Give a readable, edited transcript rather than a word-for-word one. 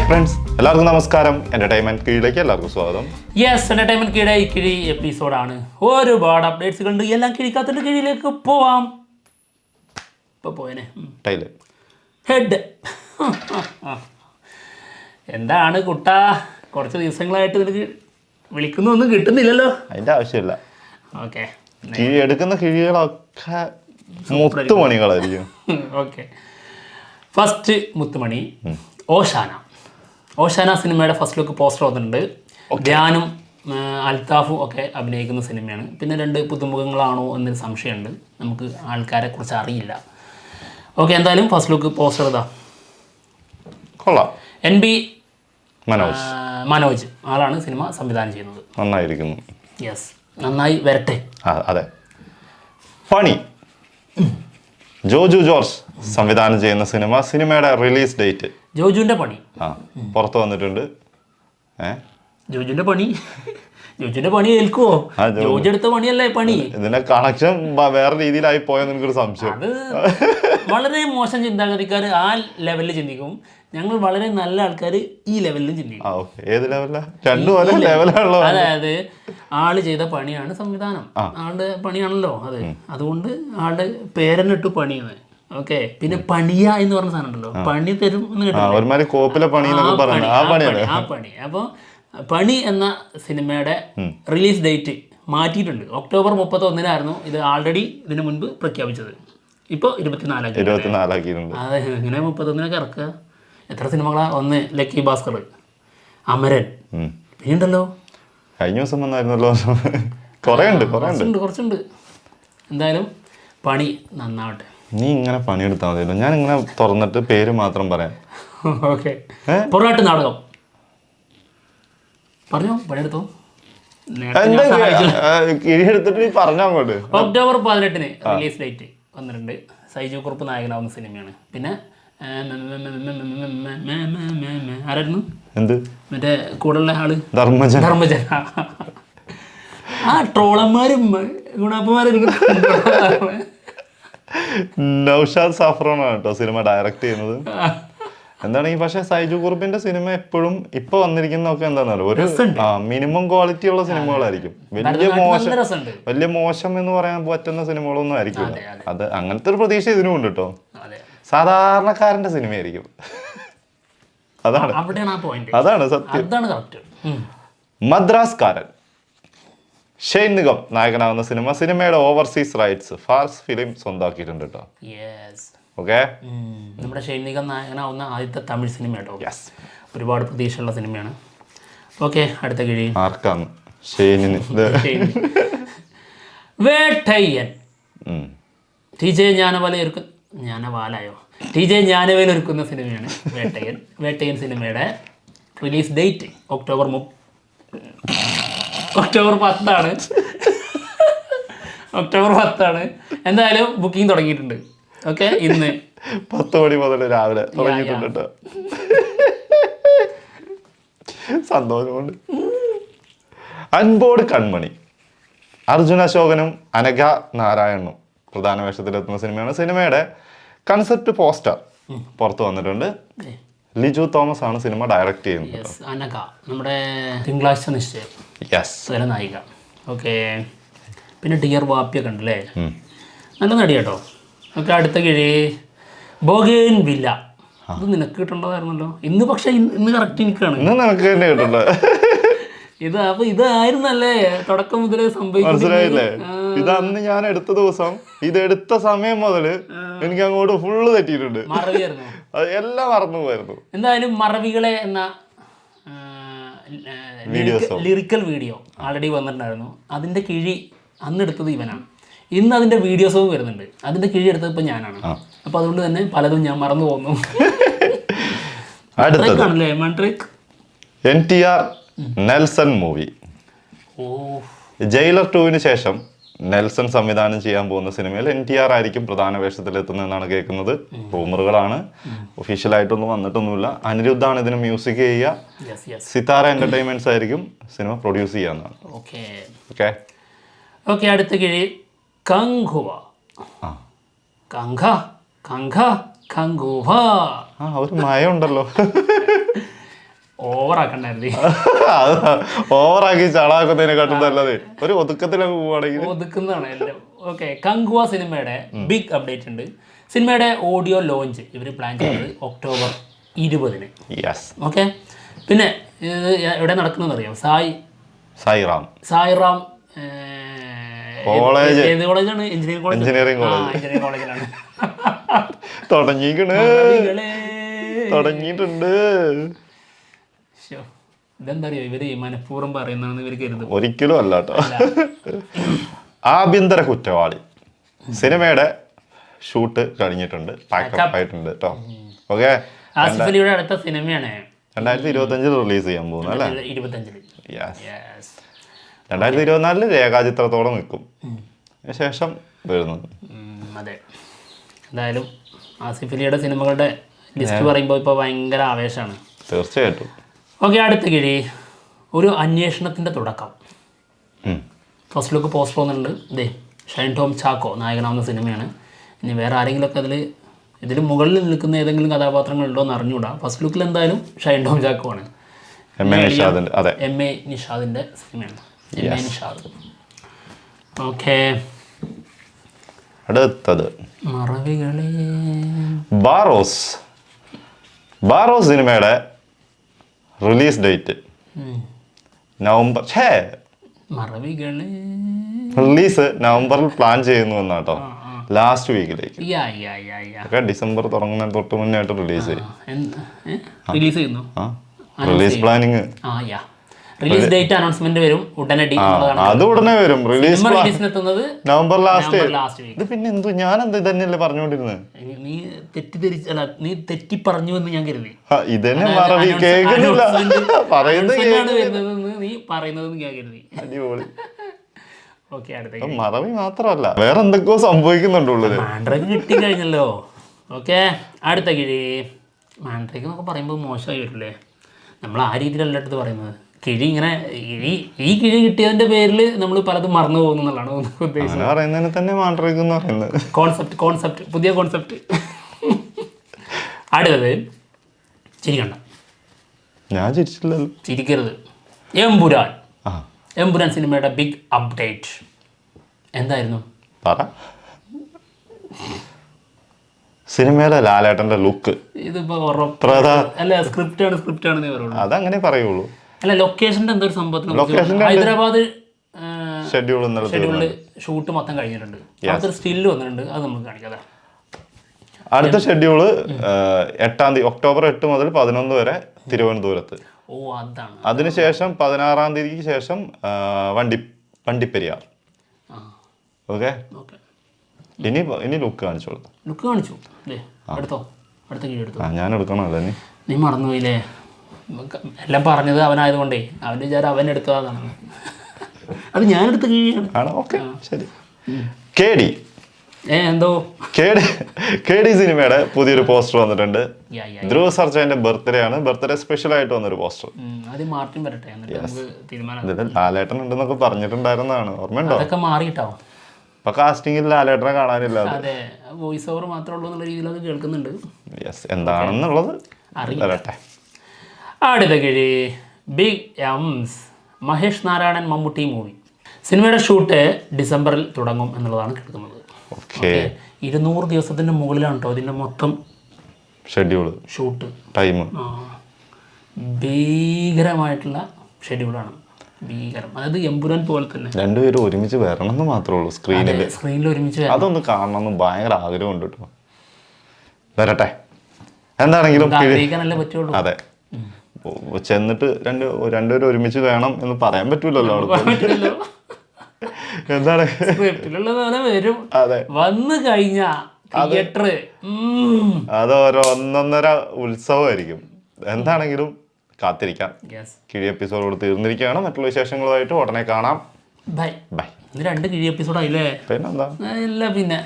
Friends എല്ലാവർക്കും നമസ്കാരം. Entertainment കീഴിലേക്ക് എല്ലാവർക്കും സ്വാഗതം. യെസ്, എന്റർടൈൻമെന്റ് കീഴെ കിഴി എപ്പിസോഡാണ്. ഒരുപാട് അപ്ഡേറ്റ്സുകൾ ഉണ്ട്. എല്ലാം കിഴിക്കാത്തതിൻ്റെ കീഴിലേക്ക് പോവാം. ഇപ്പോൾ പോയനെ ടൈല് ഹെഡ് എന്താണ് കുട്ടാ, കുറച്ച് ദിവസങ്ങളായിട്ട് നിനക്ക് വിളിക്കുന്നൊന്നും കിട്ടുന്നില്ലല്ലോ. അതിന്റെ ആവശ്യമില്ല. ഓക്കെ, കിഴി എടുക്കുന്ന കിഴികളൊക്കെ മുത്തുമണികളായിരിക്കും. ഓക്കെ, ഫസ്റ്റ് മുത്തുമണി ഓശാന സിനിമയുടെ ഫസ്റ്റ് ലുക്ക് പോസ്റ്റർ വന്നിട്ടുണ്ട്. ധ്യാനും അൽത്താഫും ഒക്കെ അഭിനയിക്കുന്ന സിനിമയാണ്. പിന്നെ 2 പുതുമുഖങ്ങളാണോ എന്നൊരു സംശയമുണ്ട്. നമുക്ക് ആൾക്കാരെ കുറിച്ച് അറിയില്ല. ഓക്കെ, എന്തായാലും ഫസ്റ്റ് ലുക്ക് പോസ്റ്റർ ഇതാ. കൊള്ളാം. NB മനോജ് ആളാണ് സിനിമ സംവിധാനം ചെയ്യുന്നത്. നന്നായിരിക്കുന്നു. യെസ്, നന്നായി വരട്ടെ. അതെ. പണി ജോജു ജോർജ് സംവിധാനം ചെയ്യുന്ന സിനിമയുടെ റിലീസ് ഡേറ്റ് ജോജുവിൻ്റെ പണി പുറത്ത് വന്നിട്ടുണ്ട്. ജോജുവിൻ്റെ പണി ഏൽക്കുവോ? ജോജു എടുത്ത പണിയല്ലേ പണി. ഇതിന്റെ കണക്ഷൻ വേറെ രീതിയിലായി പോയെന്ന് എനിക്കൊരു സംശയം. അത് വളരെ മോശം ചിന്താഗതിക്കാർ ആ ലെവലിൽ ചിന്തിക്കും. ഞങ്ങൾ വളരെ നല്ല ആൾക്കാർ ഈ ലെവലിലും ചിന്തിക്കും. ഏത് ലെവലാ? രണ്ടുപോലെ ലെവലാണല്ലോ. അതായത് ആള് ചെയ്ത പണിയാണ് സംവിധാനം, ആളുടെ പണിയാണല്ലോ അത്. അതുകൊണ്ട് ആളുടെ പേരെന്നിട്ടു പണിയാണ്. ഓക്കെ, പിന്നെ പണിയ എന്ന് പറഞ്ഞ സാധനം ഉണ്ടല്ലോ, പണി തരും എന്ന് കേട്ടോ, ആ പണി. അപ്പോൾ പണി എന്ന സിനിമയുടെ റിലീസ് ഡേറ്റ് മാറ്റിയിട്ടുണ്ട്. ഒക്ടോബർ 31 ഇത് ആൾറെഡി ഇതിനു മുൻപ് പ്രഖ്യാപിച്ചത്. ഇപ്പോൾ 24 അതെ. ഇങ്ങനെ 31 ഇറക്കുക. എത്ര സിനിമകളാ? ഒന്ന് ലക്കി ഭാസ്കർ, അമരൻ, പിന്നെയുണ്ടല്ലോ കഴിഞ്ഞ ദിവസം വന്നായിരുന്നല്ലോ. കുറച്ചുണ്ട്. എന്തായാലും പണി നന്നാവട്ടെ. നീ ഇങ്ങനെ പണിയെടുത്താൽ മതിയല്ലോ. ഞാൻ ഇങ്ങനെ തുറന്നിട്ട് പേര് മാത്രം പറയാം. ഓക്കെ, പൊറാട്ട് നാടകം പറഞ്ഞോ, പണിയെടുത്തോ. കിഴിയെടുത്തിട്ട് നീ പറഞ്ഞോ അങ്ങോട്ട്. ഒക്ടോബർ 18 റിലീസ് ഡേറ്റ് വന്നിട്ടുണ്ട്. സൈജു കുറുപ്പ് നായകനാവുന്ന സിനിമയാണ്. പിന്നെ ആരായിരുന്നു എന്ത് മറ്റേ കൂടെയുള്ള ആള്? ധർമ്മജൻ. ആ ട്രോളന്മാരും ഗുണാപ്പന്മാരും നൗഷാദ് സാഫ്രോണാണ് കേട്ടോ സിനിമ ഡയറക്റ്റ് ചെയ്യുന്നത്. എന്താണെങ്കിൽ പക്ഷെ സൈജു കുറുപ്പിന്റെ സിനിമ എപ്പോഴും ഇപ്പൊ വന്നിരിക്കുന്നതൊക്കെ എന്താണെന്നല്ലോ, ഒരു മിനിമം ക്വാളിറ്റി ഉള്ള സിനിമകളായിരിക്കും. വലിയ മോശം എന്ന് പറയാൻ പറ്റുന്ന സിനിമകളൊന്നും ആയിരിക്കില്ല. അത് അങ്ങനത്തെ ഒരു പ്രതീക്ഷ ഇതിനും ഉണ്ട് കേട്ടോ. സാധാരണക്കാരന്റെ സിനിമയായിരിക്കും. അതാണ് സത്യം. മദ്രാസ്കാരൻ ഷെയ്ൻ നിഗം നായകനാവുന്ന സിനിമയുടെ ഓവർസീസ് റൈറ്റ്സ് ഫാർസ് ഫിലിം സ്വന്തമാക്കിയിട്ടുണ്ട് കേട്ടോ. ഓക്കെ, നമ്മുടെ ഷെയ്ൻ നിഗം നായകനാവുന്ന ആദ്യത്തെ തമിഴ് സിനിമ കേട്ടോ. ഒരുപാട് പ്രതീക്ഷയുള്ള സിനിമയാണ്. ഓക്കെ, അടുത്ത കിഴി ആർക്കാണ്? ഷെയ്നിന്. വേട്ടയ്യൻ TJ ജ്ഞാനവേൽ ഒരുക്കുന്ന സിനിമയാണ് വേട്ടയ്യൻ സിനിമയുടെ റിലീസ് ഡേറ്റ് ഒക്ടോബർ 10 എന്തായാലും ബുക്കിംഗ് തുടങ്ങിയിട്ടുണ്ട്. ഓക്കെ, ഇന്ന് 10 മണി മുതൽ രാവിലെ തുടങ്ങിയിട്ടുണ്ട്. സന്തോഷമുണ്ട്. അൻപോട് കൺമണി അർജുന അശോകനും അനഘ നാരായണനും പ്രധാന വേഷത്തിലെത്തുന്ന സിനിമയുടെ കൺസെപ്റ്റ് പോസ്റ്റർ പുറത്തു വന്നിട്ടുണ്ട്. ലിജു തോമസ് ആണ് സിനിമ ഡയറക്റ്റ് ചെയ്യുന്നത്. അനഘ നമ്മുടെ തിങ്കളാഴ്ച നിശ്ചയം നായിക. ഓക്കെ, പിന്നെ ഡിയർ വാപ്പിയൊക്കെ ഉണ്ടല്ലേ, നല്ല നടി കേട്ടോ. ഓക്കെ, അടുത്ത കിഴി ബോഗേൻ വില്ല. ഇത് നിനക്ക് കിട്ടേണ്ടതായിരുന്നല്ലോ. ഇന്ന് പക്ഷെ ഇന്ന് കറക്റ്റ് എനിക്കാണ് ഇത്. അപ്പൊ ഇതായിരുന്നല്ലേ തുടക്കം മുതലേ മനസ്സിലായില്ലേ? ഇത് അന്ന് ഞാൻ എടുത്ത ദിവസം, ഇതെടുത്ത സമയം മുതല് എനിക്ക് അങ്ങോട്ട് ഫുള്ള് തെറ്റിയിട്ടുണ്ട്. മറവിയായിരുന്നു, എല്ലാം മറന്നു പോയിരുന്നു. എന്തായാലും മറവികളെ എന്ന ലിറിക്കൽ വീഡിയോ ആൾറെഡി വന്നിട്ടുണ്ടായിരുന്നു. അതിന്റെ കിഴി അന്ന് എടുത്തത് ഇവനാണ്. ഇന്ന് അതിന്റെ വീഡിയോസും വരുന്നുണ്ട്. അതിന്റെ കിഴി എടുത്തത് ഇപ്പൊ ഞാനാണ്. അപ്പൊ അതുകൊണ്ട് തന്നെ പലതും ഞാൻ മറന്നു പോകുന്നു. NTR Nelson movie. ജയിലർ 2 ശേഷം നെൽസൺ സംവിധാനം ചെയ്യാൻ പോകുന്ന സിനിമയിൽ NTR ആയിരിക്കും പ്രധാന വേഷത്തിലെത്തുന്നതെന്നാണ് കേൾക്കുന്നത്. റൂമറുകളാണ്, ഒഫീഷ്യലായിട്ടൊന്നും വന്നിട്ടൊന്നുമില്ല. അനിരുദ്ധാണ് ഇതിന് മ്യൂസിക് ചെയ്യുക. സിതാര എന്റർടൈൻമെന്റ്സ് ആയിരിക്കും സിനിമ പ്രൊഡ്യൂസ് ചെയ്യാന്നാണ്. ഓക്കെ, അടുത്ത കിഴി കങ്കുവ. ഒരു മയം ഉണ്ടല്ലോ. ഓവറാക്കണ്ടായിരുന്നു. ഓവറാക്കി ചളാക്കുന്നതിനെക്കാട്ടും നല്ലത് ഒരു ഒതുക്കത്തിലൊക്കെ പോവുകയാണെങ്കിൽ. ഒതുക്കുന്നതാണ് എല്ലാം. ഓക്കെ, കങ്കുവ സിനിമയുടെ ബിഗ് അപ്ഡേറ്റ് ഉണ്ട്. സിനിമയുടെ ഓഡിയോ ലോഞ്ച് ഇവർ പ്ലാൻ ചെയ്യുന്നത് ഒക്ടോബർ 20. ഓക്കെ, പിന്നെ ഇത് എവിടെ നടക്കുന്നത് അറിയാം? സായിറാം കോളേജ്. ഏത് കോളേജാണ്? എഞ്ചിനീയറിംഗ് കോളേജിലാണ്. തുടങ്ങിയിട്ടുണ്ട്. ഇതെന്താ അറിയോ, ഇവര് മനഃപൂർവ്വം പറയുന്നതാണെന്ന് ഇവർ കരുതും. ഒരിക്കലും അല്ല കേട്ടോ. ആഭ്യന്തര കുറ്റവാളി സിനിമയുടെ ഷൂട്ട് കഴിഞ്ഞിട്ടുണ്ട്, പാക്കപ്പ് ആയിട്ടുണ്ട് കേട്ടോ. ഓക്കെ, ആസിഫ് അലിയുടെ അടുത്ത സിനിമയാണ് 2025 റിലീസ് ചെയ്യാൻ പോകുന്നത് അല്ലേ? 2025. 2024 രേഖാചിത്രത്തോടെ നിൽക്കും, ശേഷം വരുന്നത്. അതെ, എന്തായാലും ആസിഫ് അലിയുടെ സിനിമകളുടെ ലിസ്റ്റ് പറയുമ്പോൾ ഇപ്പോൾ ഭയങ്കര ആവേശമാണ്. തീർച്ചയായിട്ടും. ഓക്കെ, അടുത്ത കിഴി ഒരു അന്വേഷണത്തിൻ്റെ തുടക്കം. ഫസ്റ്റ് ലുക്ക് പോസ്റ്റർ വന്നിട്ടുണ്ട്. ഇതേ ഷൈൻ ടോം ചാക്കോ നായകനാവുന്ന സിനിമയാണ്. ഇനി വേറെ ആരെങ്കിലുമൊക്കെ ഇതിൽ മുകളിൽ നിൽക്കുന്ന ഏതെങ്കിലും കഥാപാത്രങ്ങളുണ്ടോ എന്ന് അറിഞ്ഞുകൂടാ. ഫസ്റ്റ് ലുക്കിൽ എന്തായാലും ഷൈൻ ടോം ചാക്കോ ആണ്. എം.എ. നിഷാദിൻ്റെ സിനിമയാണ്. എം.എ. നിഷാദ്. ഓക്കെ, അടുത്തത് മറവികളെ. ബാറോസ് സിനിമയുടെ റിലീസ് ഡേറ്റ് നവംബർ. മറവികളെ റിലീസ് നവംബറിൽ പ്ലാൻ ചെയ്യുന്നു എന്നാട്ടോ. ലാസ്റ്റ് വീക്കിലേക്ക്. ഡിസംബർ തുടങ്ങുന്നതിന് തൊട്ട് മുന്നേ ആയിട്ട് റിലീസ് ചെയ്യും. Release planning. Release date announcement വരും ഉടനടി. അത് ഉടനെ വരും. Release November last week. ഇത് പിന്നെ എന്തോ ഞാൻ എന്താ തന്നെയല്ലേ പറഞ്ഞുകൊണ്ടിരുന്നത്? നീ തെറ്റിദ്ധരിച്ചല്ല, നീ തെറ്റി പറഞ്ഞു എന്ന് ഞാൻ കരുതി. ഇതന്നെ മറവി കേൾക്കുന്നില്ല, പറയുന്നത് നീ പറയുന്നത് ഞാൻ കരുതി. അടിപൊളി. ഓക്കെ, അടുത്ത മറവി മാത്രമല്ല വേറെ എന്തൊക്കെയോ സംഭവിക്കുന്നുണ്ടുള്ളത്. മാൻഡ്രേക്ക് കിട്ടി കഴിഞ്ഞല്ലോ. ഓക്കെ, അടുത്ത കിഴി. മാൻഡ്രേക്ക് എന്നൊക്കെ പറയുമ്പോൾ മോശമായി വരില്ലേ? നമ്മൾ ആ രീതിയിലല്ല അടുത്ത് പറയുന്നത്. കിഴി ഇങ്ങനെ ഈ കിഴി കിട്ടിയതിന്റെ പേരിൽ നമ്മൾ പലതും മറന്നു പോകുന്നു എന്നുള്ളതാണ് ഉദ്ദേശിച്ചത്. പറയുന്നതിന് തന്നെ മാൻഡ്രേക്ക് എന്ന് പറയുന്നത് കോൺസെപ്റ്റ് പുതിയ കോൺസെപ്റ്റ്. അടുത്തത് ചിരിക്കണ്ട. ഞാൻ ചിരിച്ചില്ലല്ലോ. ചിരിക്കരുത്. എമ്പുരാൻ സിനിമയുടെ ബിഗ് അപ്ഡേറ്റ് എന്തായിരുന്നു? സിനിമയിലെ ലാലേട്ടന്റെ ലുക്ക്. ഇതിപ്പോ അല്ല, സ്ക്രിപ്റ്റ് ആണ് അതങ്ങനെ പറയുള്ളൂ. അല്ല, ലൊക്കേഷന്റെ എന്തൊരു സംഭവത്തിന് ഹൈദരാബാദ് ഷെഡ്യൂളില് ഷൂട്ട് മൊത്തം കഴിഞ്ഞിട്ടുണ്ട്. അടുത്തൊരു സ്റ്റില്ല് വന്നിട്ടുണ്ട്, അത് നമുക്ക് കാണിക്കാം. അടുത്ത ഷെഡ്യൂള് 8 ഒക്ടോബർ 8 മുതൽ 11 വരെ തിരുവനന്തപുരത്ത്. അതാണ്. അതിനുശേഷം 16 തീയതിക്ക് ശേഷം വണ്ടിപ്പെരിയാർ. ഓക്കെ, ഇനി ലുക്ക് കാണിച്ചു. ഞാൻ എടുക്കണമല്ലേ? നീ മറന്നുപോയില്ലേ? എല്ലാം പറഞ്ഞത് അവനായതുകൊണ്ടേ അവൻ്റെ വിചാരം അവൻ എടുത്തതാണ്. അത് ഞാൻ എടുത്ത കീഴിയാണ്. ഓക്കെ, ശരി. KD സിനിമയുടെ പുതിയൊരു പോസ്റ്റർ വന്നിട്ടുണ്ട്. ധ്രുവ സർജന്റെ ബർത്ത്ഡേ ആണ്. ബർത്ത്ഡേ സ്പെഷ്യൽ ആയിട്ട് വന്നൊരു പോസ്റ്റർ. ലാലേട്ടൻ ഉണ്ടെന്നൊക്കെ പറഞ്ഞിട്ടുണ്ടായിരുന്നതാണ്, ഓർമ്മയുണ്ടോ? അതൊക്കെ മാറിയിട്ടോ. ഇപ്പൊ കാസ്റ്റിംഗിൽ ലാലേട്ടനെ കാണാനില്ല. അതെ, വോയിസ് ഓവർ മാത്രമേ ഉള്ളൂ എന്നുള്ള രീതിയിൽ അത് കേൾക്കുന്നുണ്ട്. എന്താണെന്നുള്ളത് അറിയട്ടെ. അടുത്ത കിഴി ബിഗ് എംസ്. മഹേഷ് നാരായണൻ മമ്മൂട്ടി മൂവി. സിനിമയുടെ ഷൂട്ട് ഡിസംബറിൽ തുടങ്ങും എന്നുള്ളതാണ് കേൾക്കുന്നത്. 200 ദിവസത്തിന്റെ മുകളിലാണ് കേട്ടോ ഇതിന്റെ മൊത്തം ഷെഡ്യൂള്, ഷൂട്ട് ടൈം. ഭീകരമായിട്ടുള്ള ഷെഡ്യൂളാണ്. ഭീകരം. അതായത് എമ്പുരാൻ പോലെ തന്നെ രണ്ടുപേരും ഒരുമിച്ച് വരണമെന്ന് മാത്രമേ ഉള്ളൂ. സ്ക്രീനിൽ ഒരുമിച്ച് അതൊന്ന് കാണണമെന്ന് ഭയങ്കര ആഗ്രഹമുണ്ട് കേട്ടോ. വരട്ടെ, എന്താണെങ്കിലും പറ്റുള്ളൂ. അതെ, ചെന്നിട്ട് രണ്ടുപേരും ഒരുമിച്ച് വേണം എന്ന് പറയാൻ പറ്റൂലല്ലോ. എന്താണ് വരും, വന്നു കഴിഞ്ഞാ തിയേറ്റർ അത് ഒന്നൊന്നര ഉത്സവമായിരിക്കും. എന്താണെങ്കിലും കാത്തിരിക്കാം. കിഴി എപ്പിസോഡ് തീർന്നിരിക്കുകയാണ്. മറ്റുള്ള വിശേഷങ്ങളുമായിട്ട് ഉടനെ കാണാം. ബൈ. 2 കിഴി എപ്പിസോഡ് ആയില്ലേ? പിന്നെന്താ. പിന്നെ